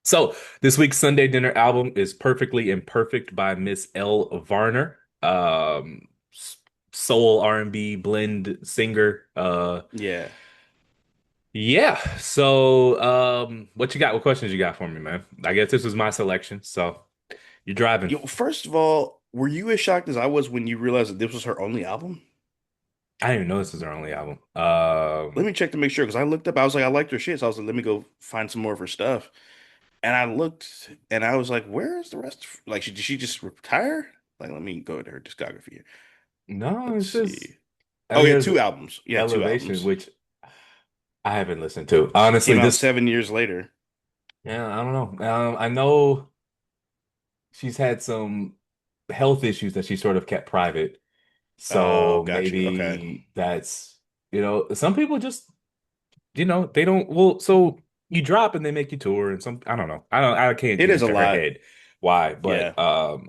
So this week's Sunday dinner album is Perfectly Imperfect by Miss Elle Varner. Soul R&B blend singer. Yeah. Yeah. So what you got? What questions you got for me, man? I guess this was my selection, so you're driving. Yo, first of all, were you as shocked as I was when you realized that this was her only album? I didn't even know this was her only album. Let me check to make sure because I looked up, I was like, I liked her shit. So I was like, let me go find some more of her stuff. And I looked and I was like, where's the rest? Like, did she just retire? Like, let me go to her discography here. No, Let's it's just see. I Oh, mean yeah, there's two albums. Yeah, two Elevation, albums. which I haven't listened to. Honestly, Came out this 7 years later. yeah, I don't know. I know she's had some health issues that she sort of kept private. Oh, So got you. Okay. maybe that's, some people just, they don't, well, so you drop and they make you tour and I don't know. I can't It get is a into her lot. head why, Yeah. but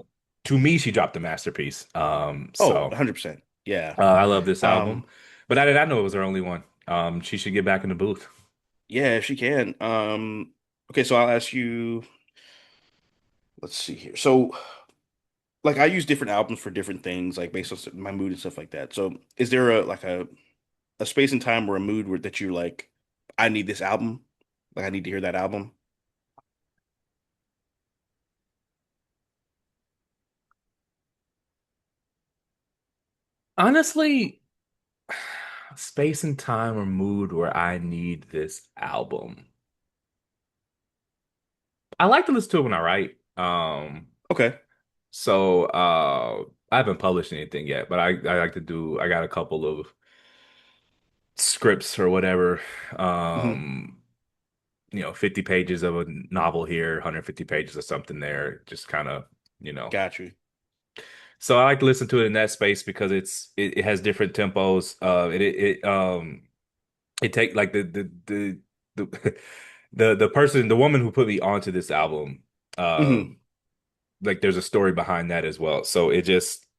to me she dropped a masterpiece. Oh, So 100%. Yeah. I love this album. Um, But I did not know it was her only one. She should get back in the booth. yeah, if she can. Okay, so I'll ask you, let's see here. So like I use different albums for different things, like based on my mood and stuff like that. So is there a space and time or a mood where that you're like, I need this album, like I need to hear that album? Honestly, space and time or mood where I need this album. I like to listen to it when I write. Okay. So I haven't published anything yet, but I like to do I got a couple of scripts or whatever. Hmm. Um, 50 pages of a novel here, 150 pages of something there, just kind of, you know. Got you. So I like to listen to it in that space because it has different tempos. It take like the the person, the woman who put me onto this album, Hmm. um, like there's a story behind that as well. So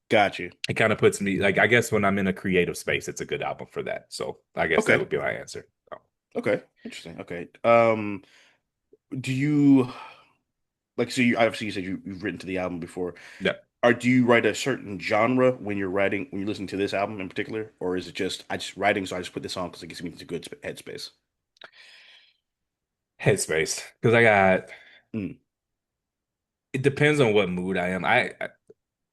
Got you. it kind of puts me like I guess when I'm in a creative space, it's a good album for that. So I guess that Okay. would be my answer. Oh, Okay. Interesting. Okay. Do you like so you obviously you said you've written to the album before. yeah, Do you write a certain genre when you're writing when you're listening to this album in particular, or is it just I just writing so I just put this on because it gets me into good headspace? Headspace because I got. Mm, It depends on what mood I am. I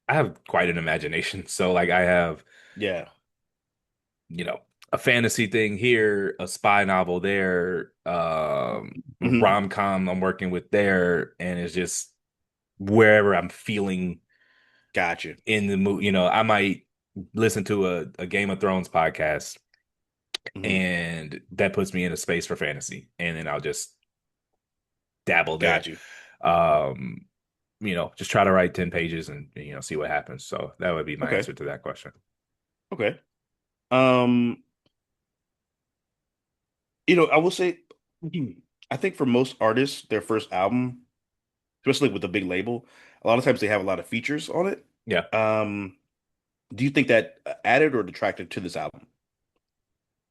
have quite an imagination, so like I have yeah. you know a fantasy thing here, a spy novel there, Hmm. rom-com I'm working with there, and it's just wherever I'm feeling Got you. in the mood. I might listen to a Game of Thrones podcast Hmm. and that puts me in a space for fantasy and then I'll just dabble there. Got you. um just try to write 10 pages and see what happens. So that would be my Okay. answer to that question. Okay. Um, I will say, I think for most artists, their first album, especially with a big label, a lot of times they have a lot of features on it. Yeah, Do you think that added or detracted to this album?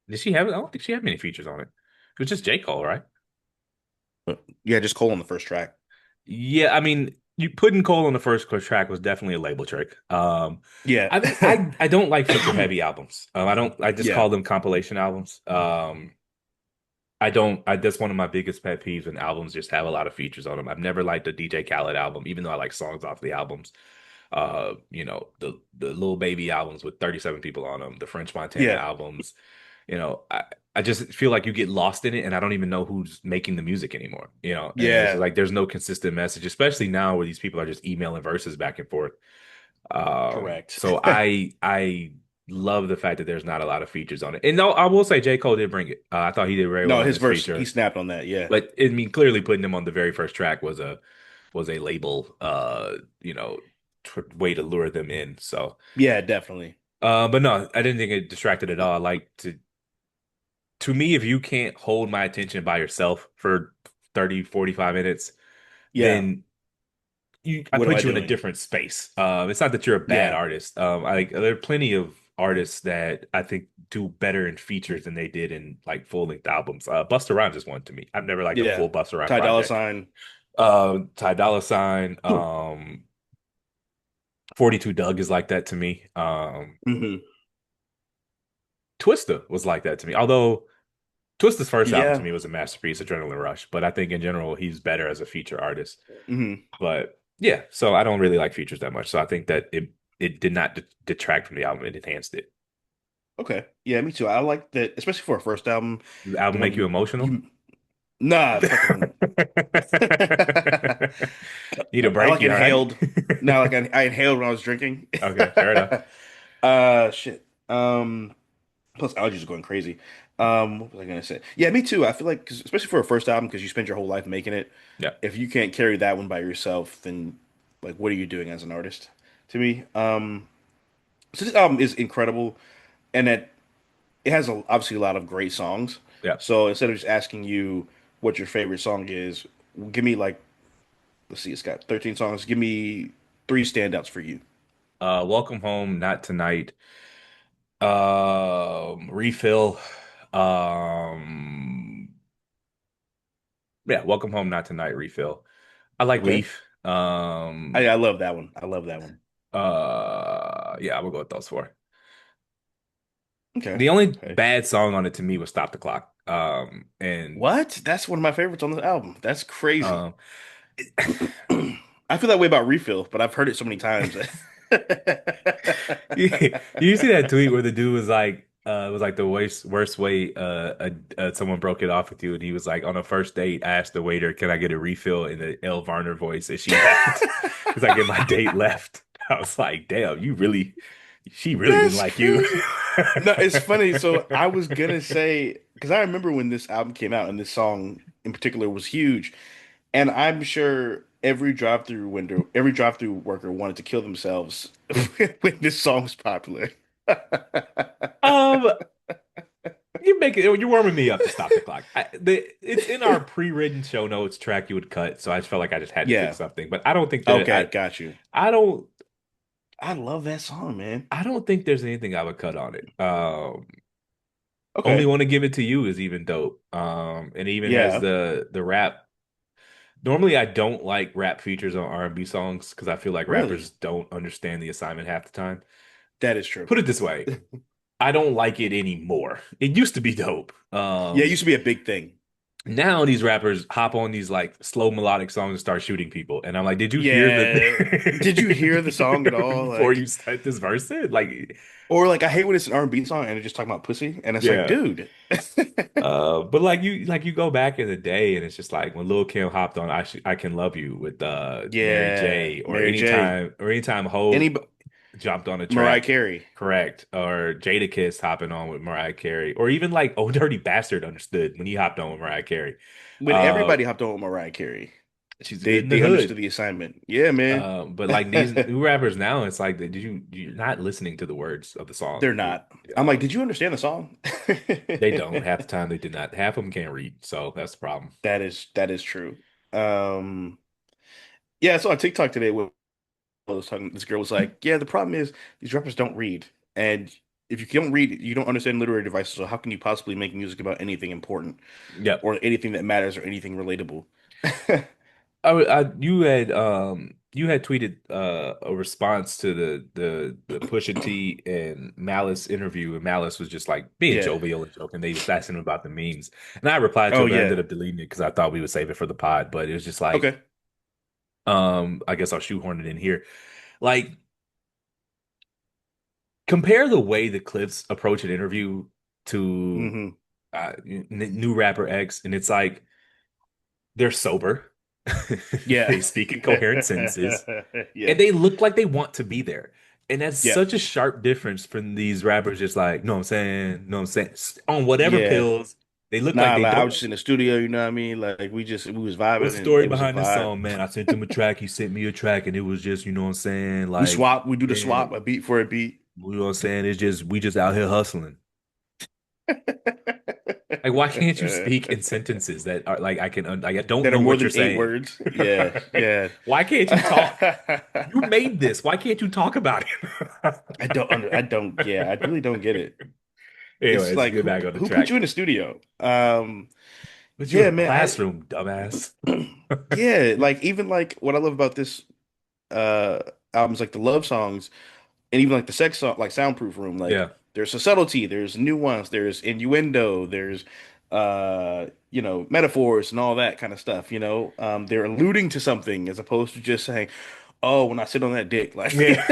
did she have I don't think she had many features on it. It was just J. Cole, right? Yeah, just Cole on the first track. Yeah, I mean, you putting Cole on the first track was definitely a label trick. Yeah. I don't like feature heavy albums. I just Yeah. call them compilation albums. I don't. That's one of my biggest pet peeves when albums just have a lot of features on them. I've never liked a DJ Khaled album, even though I like songs off the albums. The Lil Baby albums with 37 people on them, the French Montana Yeah. albums. I just feel like you get lost in it, and I don't even know who's making the music anymore. And it's just Yeah. like there's no consistent message, especially now where these people are just emailing verses back and forth. Correct. So I love the fact that there's not a lot of features on it. And no, I will say J. Cole did bring it. I thought he did very well No, on his this verse, he feature. snapped on that. Yeah. But I mean, clearly putting him on the very first track was a label, way to lure them in. So, Yeah, definitely. but no, I didn't think it distracted at all. I like to me, if you can't hold my attention by yourself for 30, 45 minutes, Yeah. then I What am I put you in a doing? different space. It's not that you're a bad Yeah. artist. There are plenty of artists that I think do better in features than they did in like full length albums. Busta Rhymes is one to me. I've never liked a Yeah. full Busta Rhymes Ty Dolla project. Sign. Ty Dolla Sign, 42 Doug is like that to me. Hmm. Twista was like that to me. Although Twista's first album to Yeah. me was a masterpiece, Adrenaline Rush, but I think in general he's better as a feature artist. Hmm. But yeah, so I don't really like features that much. So I think that it did not detract from the album; it enhanced it. Okay. Yeah, me too. I like that, especially for a first album, Does the the album one make you you emotional? you nah fucking Need a I break? like You all right? inhaled. No, like I inhaled when I was drinking. Okay, fair enough. Shit. Plus allergies are going crazy. What was I gonna say? Yeah, me too. I feel like, 'cause especially for a first album, because you spend your whole life making it. Yeah. If you can't carry that one by yourself, then like, what are you doing as an artist? To me, so this album is incredible, and it has obviously a lot of great songs. Yeah. So instead of just asking you what your favorite song is, give me like, let's see, it's got 13 songs. Give me three standouts for you. Welcome Home, Not Tonight. Refill. Um, yeah, Welcome Home, Not Tonight, Refill. I like Okay. Leaf. I love that one. I love that one. Yeah, I will go with those four. Okay. The only Okay. bad song on it to me was Stop the Clock. And What? That's one of my favorites on the album. That's crazy. um, I feel that way about Refill, but I've heard it so many times. you see that tweet where the dude was like, it was like the worst way someone broke it off with you, and he was like, on a first date, asked the waiter, "Can I get a refill?" in the Elle Varner voice, and she left. It's like, and my date left. I was like, damn, she really didn't That's like you. crazy. No, it's funny. So I was gonna say, because I remember when this album came out and this song in particular was huge, and I'm sure every drive-through worker wanted to kill themselves when this song was popular. Um, you're warming me up to Stop the Clock. It's in our pre-written show notes track you would cut, so I just felt like I just had to pick Yeah. something. But I don't think that Okay, got you. I don't I love that song, man. I don't think there's anything I would cut on it. Only Okay. Want to Give It to You is even dope. And it even has Yeah. the rap. Normally, I don't like rap features on R&B songs because I feel like rappers Really? don't understand the assignment half the time. That is true. Put it this way, I don't like it anymore. It used to be dope. Yeah, it used to be a big thing. Now these rappers hop on these like slow melodic songs and start shooting people, and I'm like, did you hear Yeah. Did you hear the song at the all? before you Like, start this verse in? Like, or like I hate when it's an R&B song and they're just talking about pussy, and it's like, yeah. dude. But like you go back in the day and it's just like when Lil Kim hopped on I Can Love You with Mary Yeah, J Mary J. or anytime Ho Any jumped on a Mariah track, Carey. correct, or Jadakiss hopping on with Mariah Carey, or even like Oh Dirty Bastard understood when he hopped on with Mariah Carey. When Uh, everybody hopped on with Mariah Carey, she's they good in the they understood hood. the assignment. Yeah, man. But like these new rappers now, it's like you're not listening to the words of the song. They're not. I'm like, did you understand the song? They don't. Half the time they did not. Half of them can't read, so that's the problem. That is true. Um, yeah, I saw a TikTok today where I was talking. This girl was like, "Yeah, the problem is these rappers don't read, and if you don't read, you don't understand literary devices. So how can you possibly make music about anything important Yep. or anything that matters or anything relatable?" You had tweeted a response to the Pusha T and Malice interview, and Malice was just like being Yeah. jovial and joking. They was asking him about the memes, and I replied to Oh him, but I yeah. ended up deleting it because I thought we would save it for the pod. But it was just like, Okay. I guess I'll shoehorn it in here. Like, compare the way the Clips approach an interview to Hmm. new rapper X, and it's like they're sober, Yeah. they speak in coherent sentences Yeah. and they look like they want to be there. And that's Yeah. such a sharp difference from these rappers just like, know what I'm saying? Know what I'm saying? On whatever Yeah. pills, they look like Nah, they like I don't. was just in the studio, you know what I mean? Like we was What's vibing the and story it was a behind this vibe. song, man? I sent him a track, he sent me a track, and it was just, you know what I'm saying? We Like, swap, we do the man, swap, a beat for a beat. you know what I'm saying? It's just, we just out here hustling. Like, why can't you speak in sentences that are like, like, I don't That are know more what you're than eight saying. words. Yeah, yeah. Why can't you talk? You made this. Why can't you talk about it? I don't, yeah, I really don't get it. It's Anyways, like get back on the who put you track. in the studio? But you're in Yeah, a man, classroom, dumbass. yeah, like even like what I love about this uh albums, like the love songs and even like the sex song, like Soundproof Room, like Yeah. there's a subtlety, there's nuance, there's innuendo, there's metaphors and all that kind of stuff, they're alluding to something as opposed to just saying, oh, when I sit on that dick, like Yeah.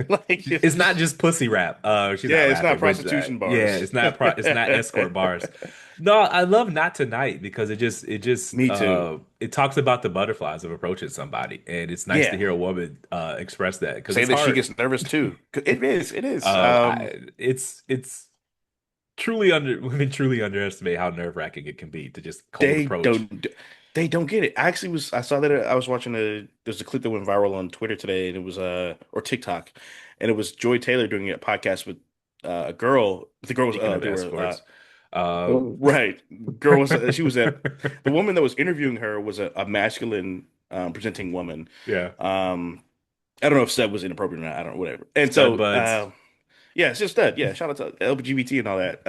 like it's It's not just, just pussy rap. She's not yeah, it's not rapping, but prostitution yeah, bars. it's not escort bars. No, I love Not Tonight because Me too. it talks about the butterflies of approaching somebody, and it's nice to Yeah. hear a woman express that because Say it's that she hard. gets nervous too. It is. It's truly under women truly underestimate how nerve-wracking it can be to just cold They approach. don't get it. I saw that I was watching there's a clip that went viral on Twitter today and it was or TikTok and it was Joy Taylor doing a podcast with a girl. The girl was Speaking of they were escorts, uh, right. Girl was she was at the woman that was interviewing her was a masculine presenting woman. yeah, Um I don't know if said was inappropriate or not. I don't know, whatever. And stud so buds. yeah, it's just that. Yeah, shout out to LGBT and all that.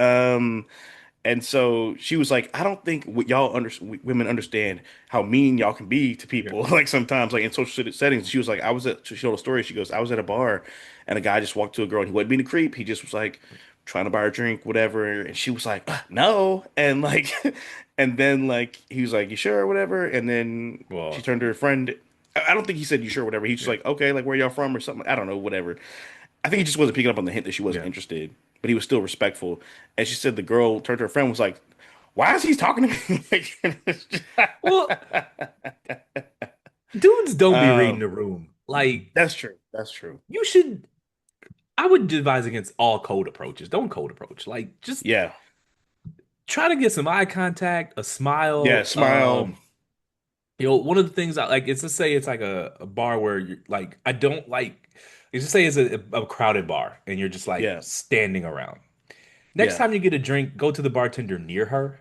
And so she was like, I don't think women understand how mean y'all can be to Yeah, people. Like sometimes, like in social settings. She was like, she told a story. She goes, I was at a bar and a guy just walked to a girl and he wasn't being a creep. He just was like trying to buy her a drink, whatever. And she was like, no. And like, and then like, he was like, you sure, or whatever. And then she well, turned to her friend. I don't think he said you sure, whatever. He's just yeah, like, okay, like where y'all from or something. I don't know, whatever. I think he just wasn't picking up on the hint that she wasn't yeah. interested, but he was still respectful. And she said the girl turned to her friend and was like, "Why is he talking to me?" Well, dudes don't be reading um, the room. Like that's true. That's true. you should. I would advise against all cold approaches. Don't cold approach. Like just Yeah. try to get some eye contact, a Yeah. smile. Smile. One of the things I like is to say it's like a bar where you're like, I don't like, let's just say it's a crowded bar and you're just like Yeah. standing around. Next Yeah. time you get a drink, go to the bartender near her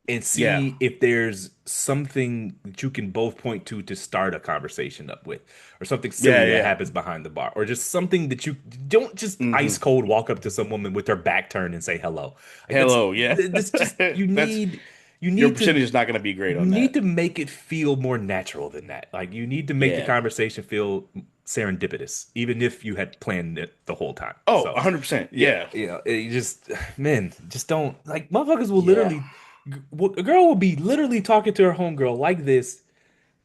and Yeah. see if there's something that you can both point to start a conversation up with, or something Yeah. silly that Yeah. happens behind the bar, or just something that you don't just ice Hmm. cold walk up to some woman with her back turned and say hello. Like Hello. Yeah. that's just That's you your need to percentage is not going to be great you on need that. to make it feel more natural than that. Like you need to make the Yeah. conversation feel serendipitous, even if you had planned it the whole time. Oh, So, 100%. yeah, Yeah. you just men just don't like motherfuckers will Yeah. literally a girl will be literally talking to her homegirl like this,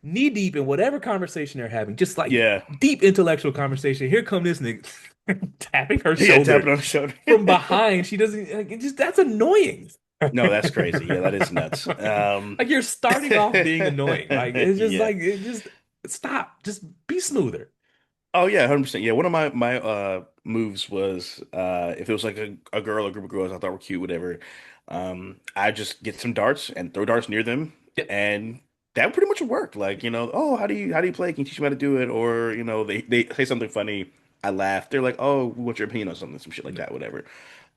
knee deep in whatever conversation they're having, just like Yeah. deep intellectual conversation. Here come this nigga tapping her Yeah. shoulder Tapping on the shoulder. from behind. She doesn't like it just that's annoying. No, that's crazy. Yeah, that is nuts. Like you're starting off being annoying. Like it's just Yeah. like it just stop. Just be smoother. Oh yeah, 100%. Yeah, one of my moves was if it was like a girl or group of girls I thought were cute, whatever, I just get some darts and throw darts near them, Yep. and that pretty much worked. Like, oh, how do you play? Can you teach me how to do it? Or, they say something funny, I laugh. They're like, oh, what's your opinion on something, some shit like that, whatever.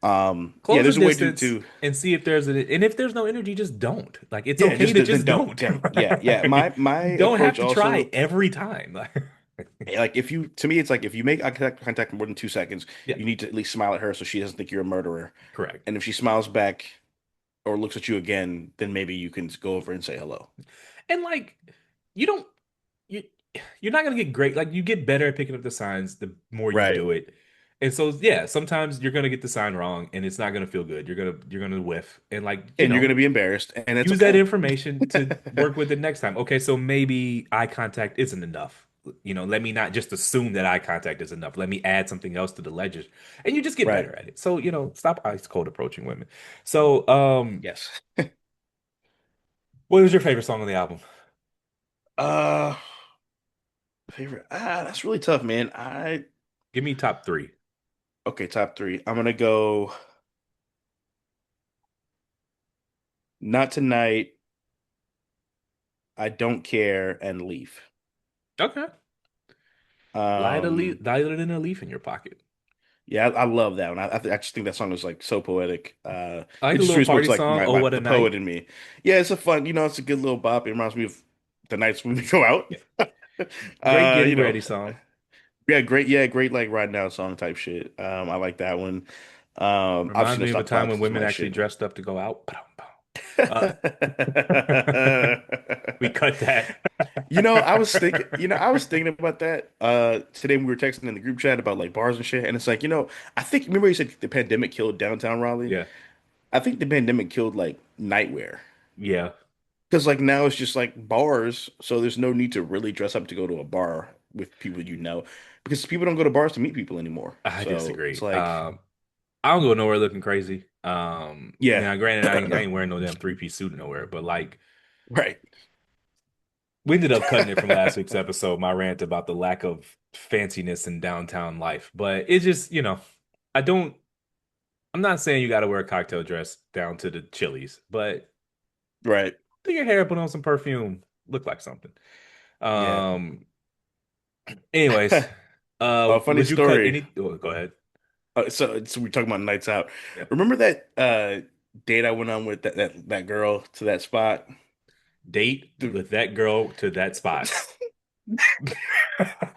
Yeah, Close the there's a way to distance to and see if there's and if there's no energy, just don't. Like it's yeah, okay just to then just don't. don't. Yeah, yeah. My You don't have approach to try also. every time. Like if you to me it's like if you make eye contact for more than 2 seconds, Yeah, you need to at least smile at her so she doesn't think you're a murderer. correct. And if she smiles back or looks at you again, then maybe you can go over and say hello. And like you don't you you're not gonna get great. Like you get better at picking up the signs the more you Right. do it. And so yeah, sometimes you're gonna get the sign wrong and it's not gonna feel good. You're gonna whiff. And like, And you're gonna be embarrassed, and it's use that okay. information to work with it next time. Okay, so maybe eye contact isn't enough. Let me not just assume that eye contact is enough. Let me add something else to the ledger. And you just get Right. better at it. So, stop ice cold approaching women. So, Yes. what was your favorite song on the album? Uh, favorite. That's really tough, man. Give me top three. Okay, top three. I'm gonna go Not Tonight, I Don't Care, and Leave. Okay. Um, Lighter than a leaf in your pocket. yeah, I love that one. I just think that song is like so poetic. I like It a just little really party works like song. my, Oh, my what a the poet night. in me. Yeah, it's a fun, it's a good little bop. It reminds me of the nights when we go out. Yeah. Great Uh, you getting know, ready song. yeah, great like riding down song type shit. I like that one. Obviously Reminds no me of a stop time clock when is women my actually shit. dressed up to go out. Uh, we cut that. I was thinking about that today when we were texting in the group chat about like bars and shit, and it's like, I think remember you said the pandemic killed downtown Raleigh? Yeah. I think the pandemic killed like nightwear. Yeah. Because like now it's just like bars, so there's no need to really dress up to go to a bar with people because people don't go to bars to meet people anymore. I So it's disagree. like, I don't go nowhere looking crazy. yeah, Now granted, I ain't wearing no damn three-piece suit nowhere, but like right, we ended up cutting it from last week's episode, my rant about the lack of fanciness in downtown life. But it's just, I don't I'm not saying you gotta wear a cocktail dress down to the Chili's, but right, do your hair, put on some perfume, look like something. yeah. Um, anyways, Funny would you cut story. any go ahead. So we're talking about nights out. Yeah. Remember that date I went on with that girl to that spot? Date The- with that girl to that spot.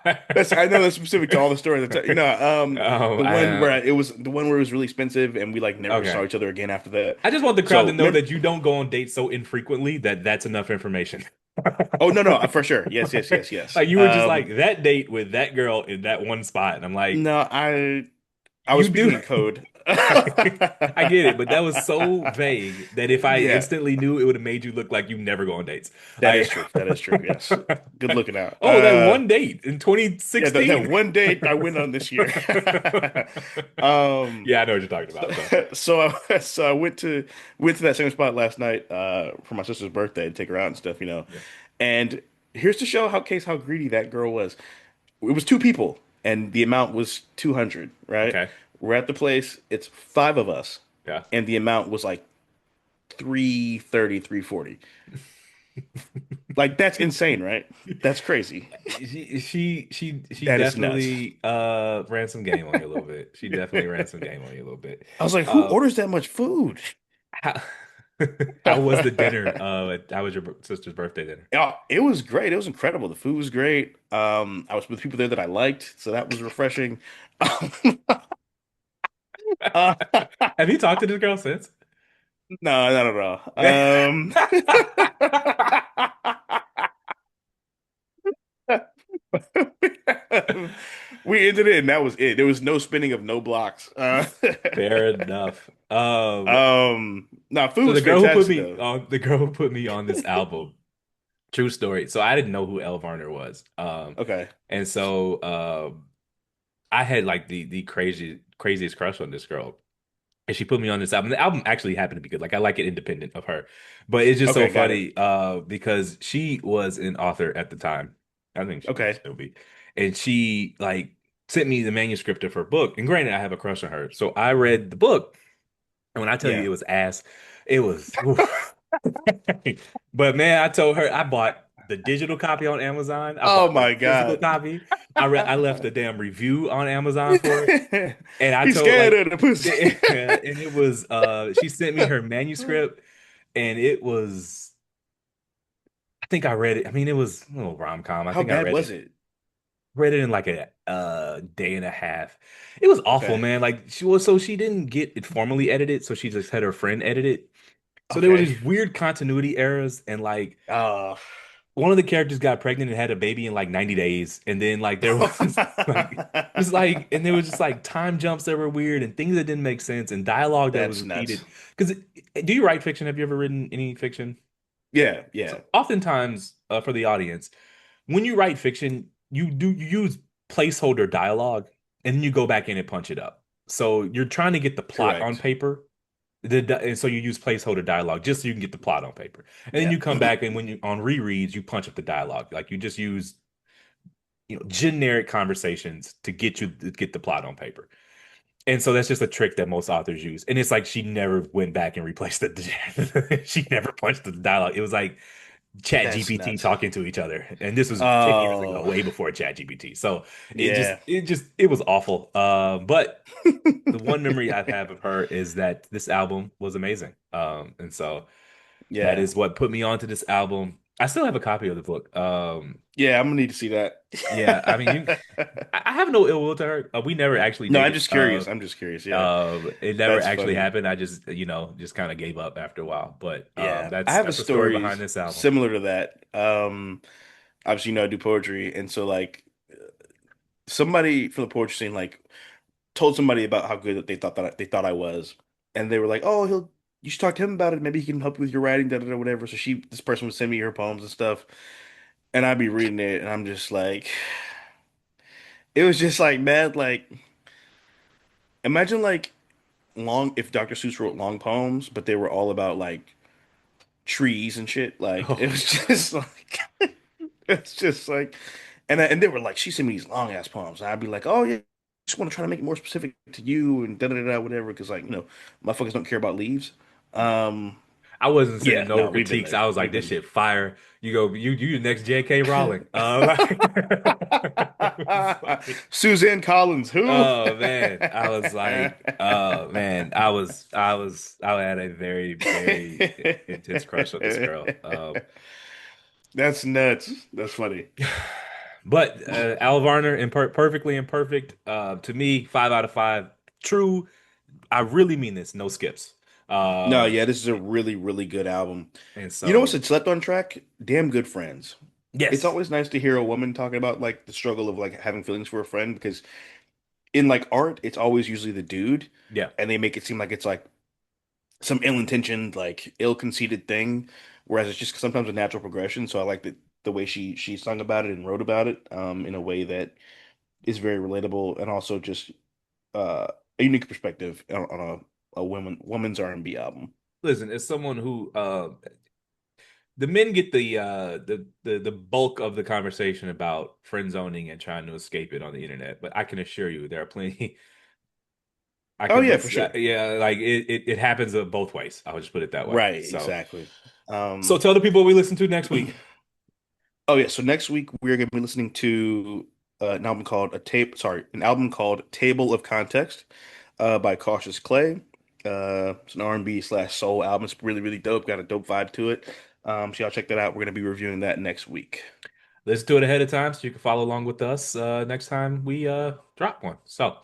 I know that's specific to all the stories. Oh, The one where it was the one where it was really expensive and we like never saw okay. each other again after that. I just want the crowd to So know remember, that you don't go on dates so infrequently that that's enough information. oh no, no, for sure. Yes, yes, yes, yes. Like you were just like that date with that girl in that one spot, and I'm like, No, I was you speaking do. in code. I get it, but that was so vague that if I Yeah, instantly knew, it would have made you look like you never go on dates. that is Like, true. That is true. Yes. Good looking out. oh, that one date in Yeah, that 2016. one date I went on this year. Um, Yeah, I know what you're talking about, though. so I went to that same spot last night for my sister's birthday to take her out and stuff, Yeah. And here's to show how greedy that girl was. It was two people and the amount was 200, right? Okay. We're at the place, it's five of us, Yeah. and the amount was like 330, 340. Like that's insane, right? That's crazy. She That is nuts. definitely ran some game on you a little bit. She definitely ran some game on you a little bit. I was like, who Uh, orders that much food? how, how was the dinner? How was your sister's birthday dinner? Yeah, it was great. It was incredible. The food was great. I was with people there that I liked, so that was refreshing. Uh, Have you talked to this girl since? no, not at all. We ended it, and that was it. There was no spinning of no blocks. Fair enough. No, food So was fantastic though. the girl who put me on this album, true story. So I didn't know who Elle Varner was. Okay, And so I had like the craziest crush on this girl. And she put me on this album. The album actually happened to be good. Like I like it independent of her. But it's just so okay, got it. funny because she was an author at the time. I think she might Okay, still be. And she like sent me the manuscript of her book. And granted, I have a crush on her. So I read the book. And when I tell you yeah. it was ass, it was oof. But man, I told her I bought the digital copy on Amazon. I Oh bought the my physical God. copy. I left a damn review on Amazon for it. And I He's told scared like of the pussy. and it was she sent me her manuscript and it was I think I read it. I mean, it was a little rom-com. I How think I bad was it? read it in like a day and a half. It was awful, Okay. man. Like she was so she didn't get it formally edited, so she just had her friend edit it. So there was Okay. these weird continuity errors and like Uh, one of the characters got pregnant and had a baby in like 90 days. And then like there was like just like and there was just like time jumps that were weird and things that didn't make sense and dialogue that was that's nuts. repeated. Because do you write fiction? Have you ever written any fiction? Yeah, So yeah. oftentimes for the audience, when you write fiction, you use placeholder dialogue and then you go back in and punch it up. So you're trying to get the plot on Correct. paper and so you use placeholder dialogue just so you can get the plot on paper. And then Yeah. you come back and when you on rereads, you punch up the dialogue. Like you just use, generic conversations to get the plot on paper. And so that's just a trick that most authors use. And it's like she never went back and replaced the she never punched the dialogue. It was like Chat That's GPT nuts. talking to each other. And this was 10 years ago, Oh, way before Chat GPT. So yeah. it was awful. But the one memory I have of her is that this album was amazing. And so that Yeah. is what put me onto this album. I still have a copy of the book. Yeah, I'm gonna need to see that. Yeah, I mean, I have no ill will to her. We never actually No, I'm dated. just curious. I'm just curious. Yeah, It never that's actually funny. happened. I just, just kind of gave up after a while. But Yeah, I have a that's the story behind stories this album. similar to that. Obviously, I do poetry, and so like somebody from the poetry scene like told somebody about how good that they thought I was, and they were like, "Oh, he'll you should talk to him about it. Maybe he can help you with your writing, da da da, whatever." So this person would send me her poems and stuff, and I'd be reading it, and I'm just like, it was just like, man, like imagine like long if Dr. Seuss wrote long poems, but they were all about like trees and shit. Like it Oh, was God. just like it's just like, and they were like, she sent me these long ass poems, and I'd be like, oh yeah, just want to try to make it more specific to you and da da da da whatever, because like motherfuckers don't care about leaves. Um, I wasn't sending yeah, no no, we've been critiques. there, I was like, we've this been shit fire. You go, you the next J.K. there. Rowling. It was like, Suzanne Collins, who? oh man. I was like, oh man. I had a very, very intense crush on this girl. That's nuts. That's funny. But Al Varner, perfectly imperfect. To me, 5 out of 5. True. I really mean this. No skips. No, Uh, yeah, this is a really, really good album. and You know what's so a slept on track? Damn Good Friends. It's yes, always nice to hear a woman talking about like the struggle of like having feelings for a friend because in like art, it's always usually the dude, yeah. and they make it seem like it's like some ill-intentioned, like ill-conceited thing, whereas it's just sometimes a natural progression. So I like the way she sung about it and wrote about it, in a way that is very relatable and also just uh, a unique perspective on a woman's R&B album. Listen, as someone who the men get the bulk of the conversation about friend zoning and trying to escape it on the internet, but I can assure you there are plenty. I Oh can yeah, look, for sure. yeah, like it happens both ways. I'll just put it that way. Right, So, exactly. so Um, tell the people what we listen to next week. oh yeah, so next week we're gonna be listening to an album called Table of Context, by Cautious Clay. It's an R&B slash soul album. It's really, really dope. Got a dope vibe to it. So y'all check that out. We're gonna be reviewing that next week. Let's do it ahead of time so you can follow along with us next time we drop one. So.